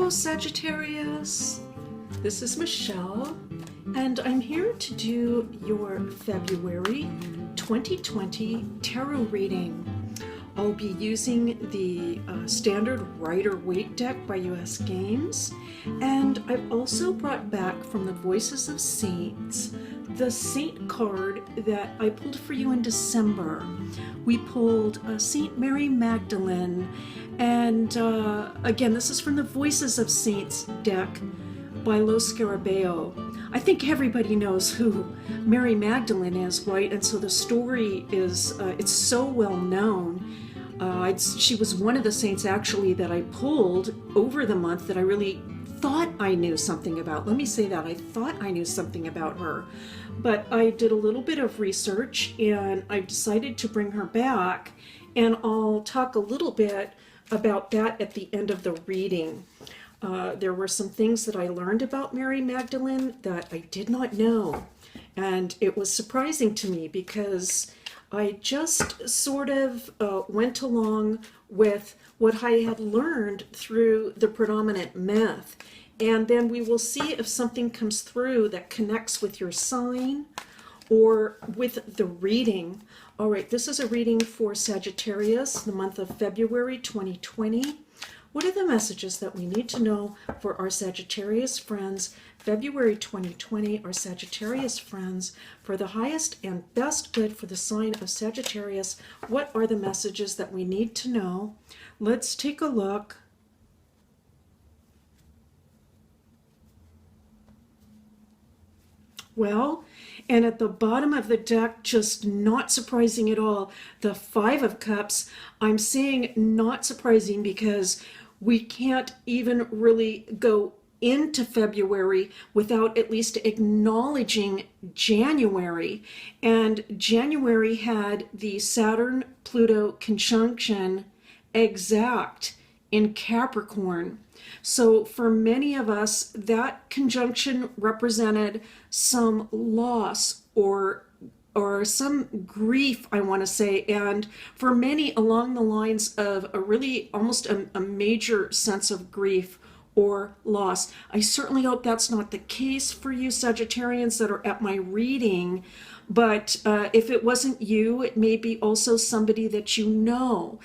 Hello Sagittarius, this is Michelle, and I'm here to do your February 2020 tarot reading. I'll be using the standard Rider-Waite deck by US Games, and I've also brought back from the Voices of Saints the Saint card that I pulled for you in December. We pulled Saint Mary Magdalene, and again, this is from the Voices of Saints deck by Lo Scarabeo. I think everybody knows who Mary Magdalene is, right? And so the story is, it's so well known. She was one of the saints actually that I pulled over the month that I really thought I knew something about. Let me say that. I thought I knew something about her. But I did a little bit of research and I decided to bring her back, and I'll talk a little bit about that at the end of the reading. There were some things that I learned about Mary Magdalene that I did not know, and it was surprising to me because I just sort of went along with what I had learned through the predominant myth, and then we will see if something comes through that connects with your sign or with the reading. All right, this is a reading for Sagittarius, the month of February 2020. What are the messages that we need to know for our Sagittarius friends? February 2020, our Sagittarius friends, for the highest and best good for the sign of Sagittarius. What are the messages that we need to know? Let's take a look. Well, and at the bottom of the deck, just not surprising at all, the Five of Cups. I'm saying not surprising because we can't even really go into February without at least acknowledging January. And January had the Saturn-Pluto conjunction exact in Capricorn. So for many of us, that conjunction represented some loss or some grief, I want to say, and for many along the lines of a really almost a major sense of grief or loss. I certainly hope that's not the case for you Sagittarians that are at my reading, but if it wasn't you, it may be also somebody that you know,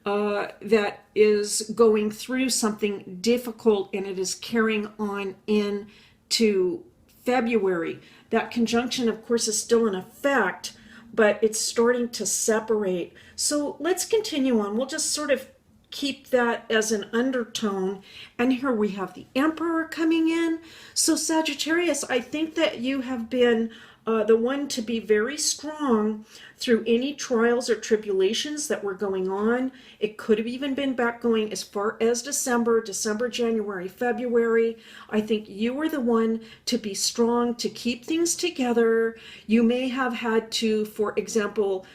that is going through something difficult and it is carrying on into February. That conjunction, of course, is still in effect, but it's starting to separate. So let's continue on. We'll just sort of keep that as an undertone. And here we have the Emperor coming in. So Sagittarius, I think that you have been the one to be very strong through any trials or tribulations that were going on. It could have even been back going as far as December, January, February. I think you were the one to be strong, to keep things together. You may have had to, for example,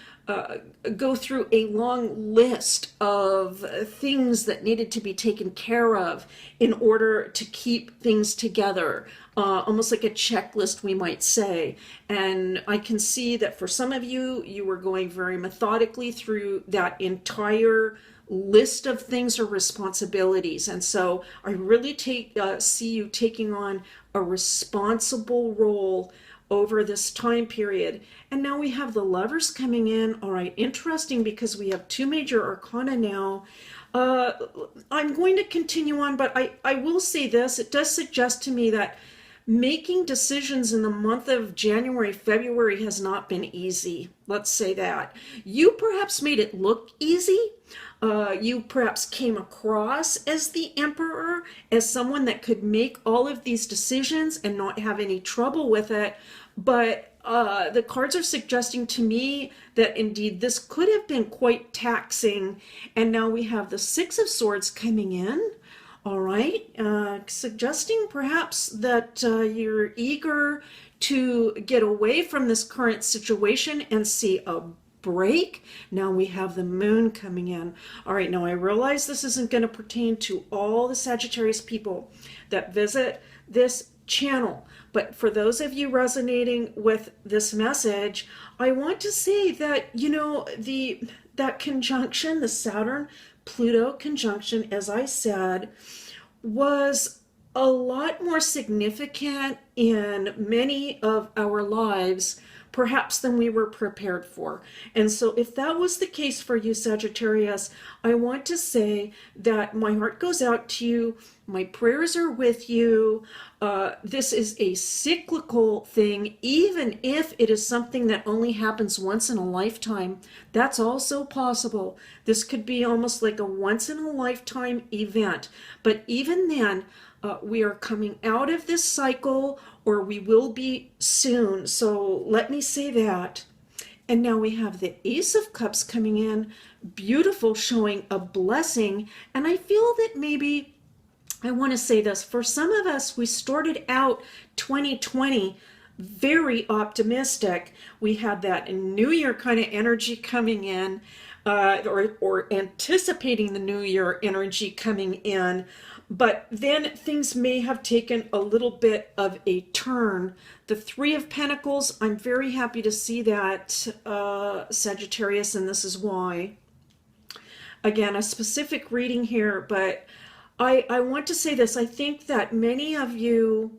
go through a long list of things that needed to be taken care of in order to keep things together, almost like a checklist, we might say. And I can see that for some of you, you were going very methodically through that entire list of things or responsibilities. And so I really see you taking on a responsible role over this time period. And now we have the Lovers coming in. All right, interesting, because we have two major arcana now. I'm going to continue on, but I will say this. It does suggest to me that making decisions in the month of January, February has not been easy. Let's say that. You perhaps made it look easy. You perhaps came across as the Emperor, as someone that could make all of these decisions and not have any trouble with it. But the cards are suggesting to me that indeed this could have been quite taxing. And now we have the Six of Swords coming in. All right, suggesting perhaps that you're eager to get away from this current situation and see a break. Now we have the Moon coming in. All right, now I realize this isn't going to pertain to all the Sagittarius people that visit this channel, but for those of you resonating with this message, I want to say that, you know, the that conjunction, the Saturn-Pluto conjunction, as I said, was a lot more significant in many of our lives, perhaps, than we were prepared for. And so if that was the case for you, Sagittarius, I want to say that my heart goes out to you. My prayers are with you. This is a cyclical thing, even if it is something that only happens once in a lifetime. That's also possible. This could be almost like a once in a lifetime event. But even then, we are coming out of this cycle, or we will be soon. So let me say that. And now we have the Ace of Cups coming in, beautiful, showing a blessing. And I feel that maybe I want to say this. For some of us, we started out 2020 very optimistic. We had that New Year kind of energy coming in, or anticipating the New Year energy coming in. But then things may have taken a little bit of a turn. The Three of Pentacles, I'm very happy to see that, Sagittarius, and this is why. Again, a specific reading here, but I want to say this. I think that many of you,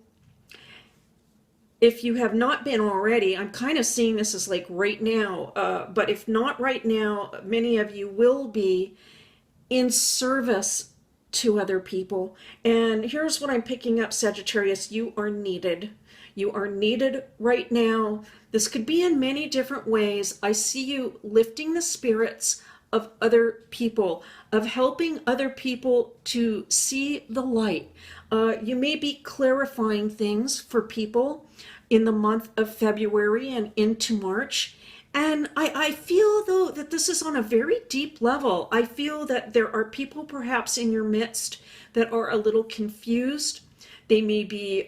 if you have not been already, I'm kind of seeing this as like right now, but if not right now, many of you will be in service to other people. And here's what I'm picking up, Sagittarius. You are needed. You are needed right now. This could be in many different ways. I see you lifting the spirits of other people, of helping other people to see the light. You may be clarifying things for people in the month of February and into March. And I feel, though, that this is on a very deep level. I feel that there are people perhaps in your midst that are a little confused. They may be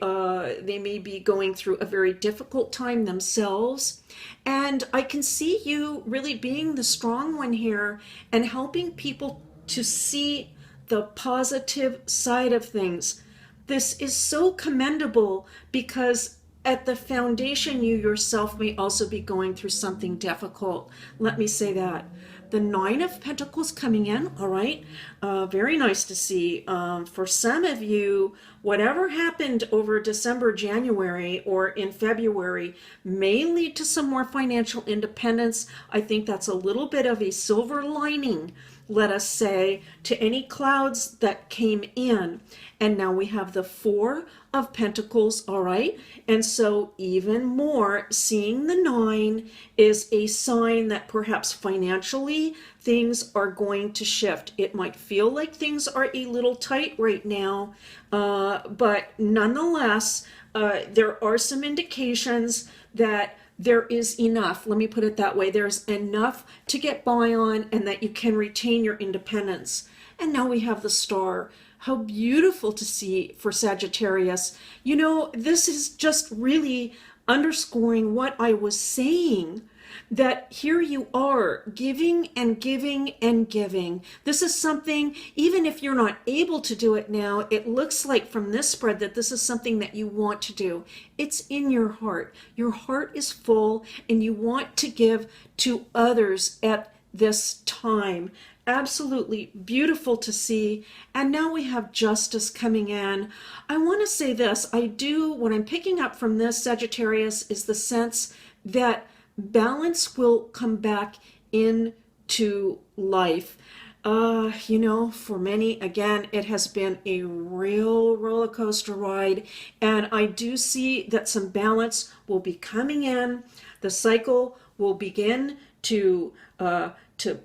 going through a very difficult time themselves. And I can see you really being the strong one here and helping people to see the positive side of things. This is so commendable because at the foundation, you yourself may also be going through something difficult. Let me say that. The Nine of Pentacles coming in, all right? Very nice to see. For some of you, whatever happened over December, January, or in February may lead to some more financial independence. I think that's a little bit of a silver lining, let us say, to any clouds that came in. And now we have the Four of Pentacles, all right? And so even more, seeing the Nine is a sign that perhaps financially things are going to shift. It might feel like things are a little tight right now, but nonetheless, there are some indications that there is enough. Let me put it that way. There's enough to get by on and that you can retain your independence. And now we have the Star. How beautiful to see for Sagittarius. You know, this is just really underscoring what I was saying, that here you are giving and giving and giving. This is something, even if you're not able to do it now, it looks like from this spread that this is something that you want to do. It's in your heart. Your heart is full and you want to give to others at this time. Absolutely beautiful to see. And now we have Justice coming in. I want to say this. What I'm picking up from this, Sagittarius, is the sense that balance will come back into life. You know, for many, again, it has been a real roller coaster ride. And I do see that some balance will be coming in. The cycle will begin to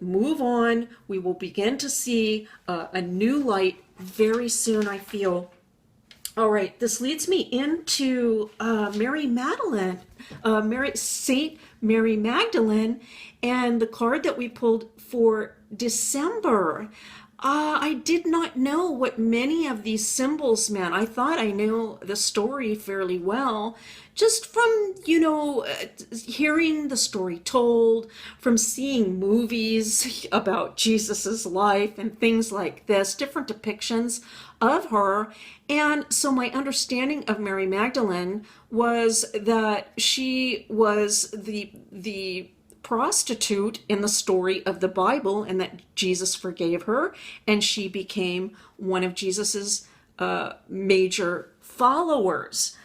move on. We will begin to see a new light very soon, I feel. All right, this leads me into Mary Magdalene, Saint Mary Magdalene, and the card that we pulled for December. I did not know what many of these symbols meant. I thought I knew the story fairly well, just from, hearing the story told, from seeing movies about Jesus's life and things like this, different depictions of her. And so my understanding of Mary Magdalene was that she was the prostitute in the story of the Bible, and that Jesus forgave her, and she became one of Jesus's major followers.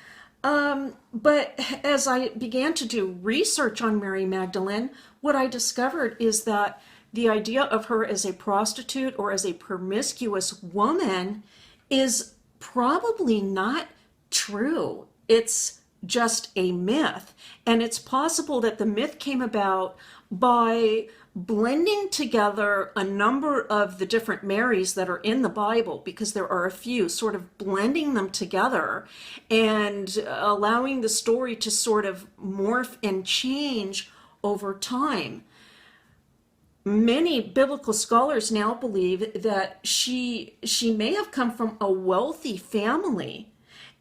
But as I began to do research on Mary Magdalene, what I discovered is that the idea of her as a prostitute or as a promiscuous woman is probably not true. It's just a myth. And it's possible that the myth came about by blending together a number of the different Marys that are in the Bible, because there are a few, sort of blending them together and allowing the story to sort of morph and change over time. Many biblical scholars now believe that she may have come from a wealthy family.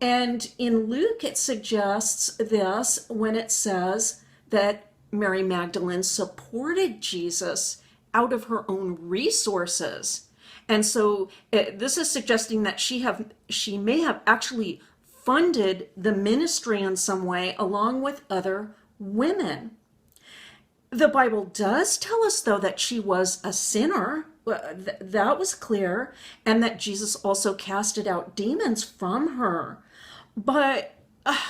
And in Luke, it suggests this when it says that Mary Magdalene supported Jesus out of her own resources. And so this is suggesting that she may have actually funded the ministry in some way along with other women. The Bible does tell us, though, that she was a sinner. That was clear, and that Jesus also casted out demons from her. But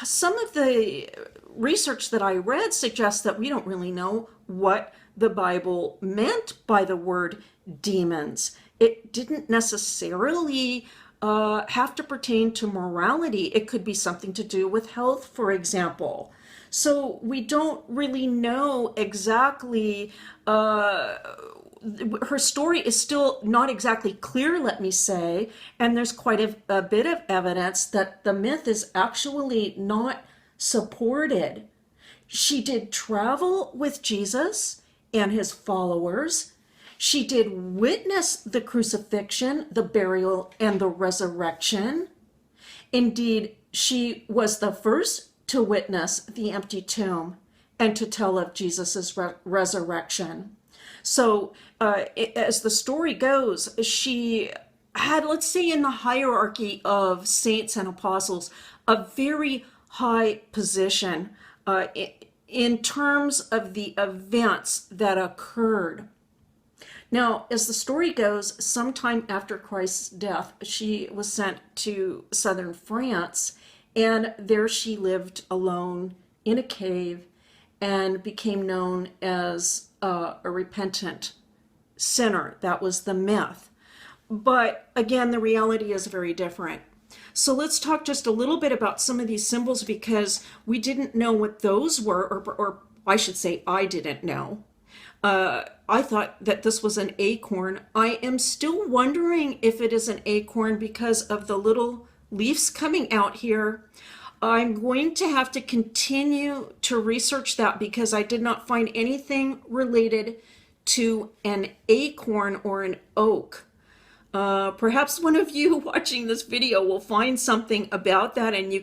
some of the research that I read suggests that we don't really know what the Bible meant by the word demons. It didn't necessarily have to pertain to morality. It could be something to do with health, for example. So we don't really know exactly. Her story is still not exactly clear, let me say, and there's quite a bit of evidence that the myth is actually not supported. She did travel with Jesus and his followers. She did witness the crucifixion, the burial, and the resurrection. Indeed, she was the first to witness the empty tomb and to tell of Jesus's resurrection. So as the story goes, she had, let's say, in the hierarchy of saints and apostles, a very high position in terms of the events that occurred. Now, as the story goes, sometime after Christ's death, she was sent to southern France, and there she lived alone in a cave and became known as a repentant sinner. That was the myth. But again, the reality is very different. So let's talk just a little bit about some of these symbols, because we didn't know what those were, or I should say I didn't know. I thought that this was an acorn. I am still wondering if it is an acorn because of the little leaves coming out here. I'm going to have to continue to research that because I did not find anything related to an acorn or an oak. Perhaps one of you watching this video will find something about that, and you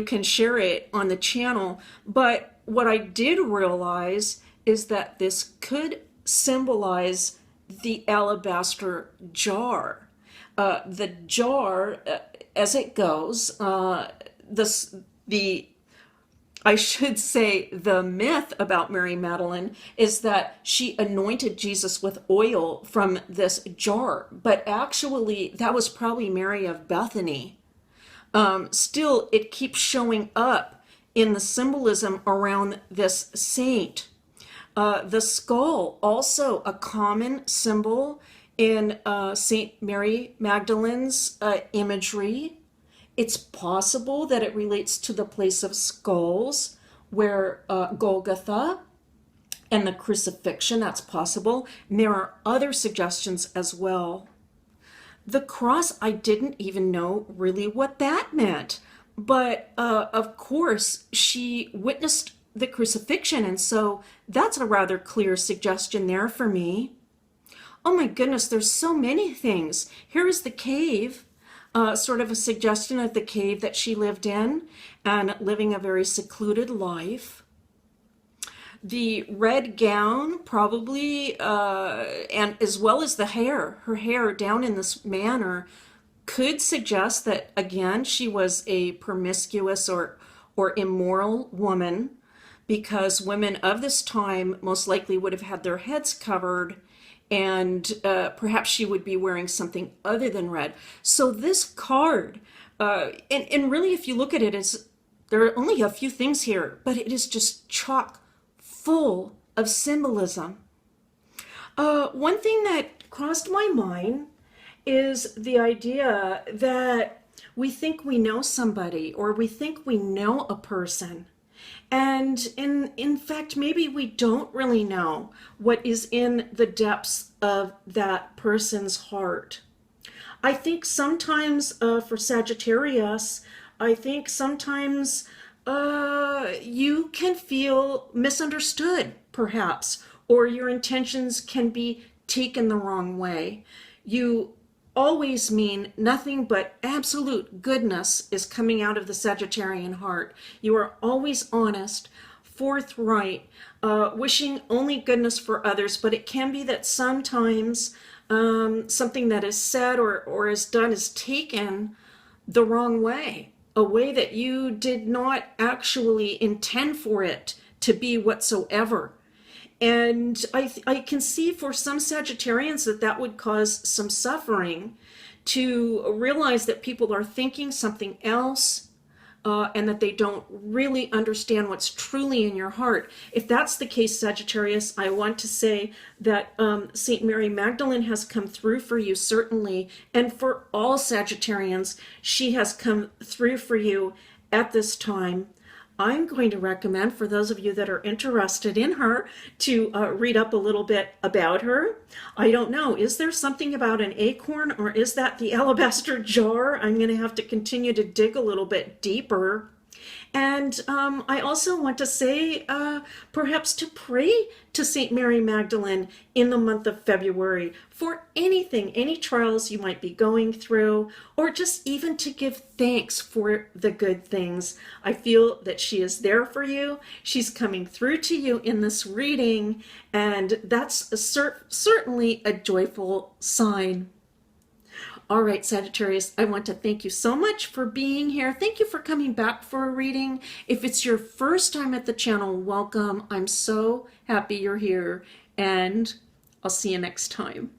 can share it on the channel. But what I did realize is that this could symbolize the alabaster jar. The jar, as it goes, I should say the myth about Mary Magdalene is that she anointed Jesus with oil from this jar, but actually that was probably Mary of Bethany. Still, it keeps showing up in the symbolism around this saint. The skull, also a common symbol in Saint Mary Magdalene's imagery. It's possible that it relates to the place of skulls, where Golgotha and the crucifixion, that's possible. And there are other suggestions as well. The cross, I didn't even know really what that meant. But of course, she witnessed the crucifixion, and so that's a rather clear suggestion there for me. Oh my goodness, there's so many things. Here is the cave. Sort of a suggestion of the cave that she lived in and living a very secluded life. The red gown probably, and as well as the hair, her hair down in this manner, could suggest that, again, she was a promiscuous or immoral woman. because women of this time most likely would have had their heads covered, and perhaps she would be wearing something other than red. So this card, and really if you look at it, there are only a few things here, but it is just chock full of symbolism. One thing that crossed my mind is the idea that we think we know somebody, or we think we know a person. And in fact, maybe we don't really know what is in the depths of that person's heart. I think sometimes for Sagittarius, I think sometimes you can feel misunderstood, perhaps, or your intentions can be taken the wrong way. You always mean nothing but absolute goodness is coming out of the Sagittarian heart. You are always honest, forthright, wishing only goodness for others, but it can be that sometimes something that is said or is done is taken the wrong way, a way that you did not actually intend for it to be whatsoever. And I can see for some Sagittarians that would cause some suffering to realize that people are thinking something else, and that they don't really understand what's truly in your heart. If that's the case, Sagittarius, I want to say that St. Mary Magdalene has come through for you, certainly. And for all Sagittarians, she has come through for you at this time. I'm going to recommend, for those of you that are interested in her, to read up a little bit about her. I don't know, is there something about an acorn, or is that the alabaster jar? I'm going to have to continue to dig a little bit deeper. And I also want to say perhaps to pray to St. Mary Magdalene in the month of February for anything, any trials you might be going through, or just even to give thanks for the good things. I feel that she is there for you. She's coming through to you in this reading, and that's certainly a joyful sign. All right, Sagittarius, I want to thank you so much for being here. Thank you for coming back for a reading. If it's your first time at the channel, welcome. I'm so happy you're here, and I'll see you next time.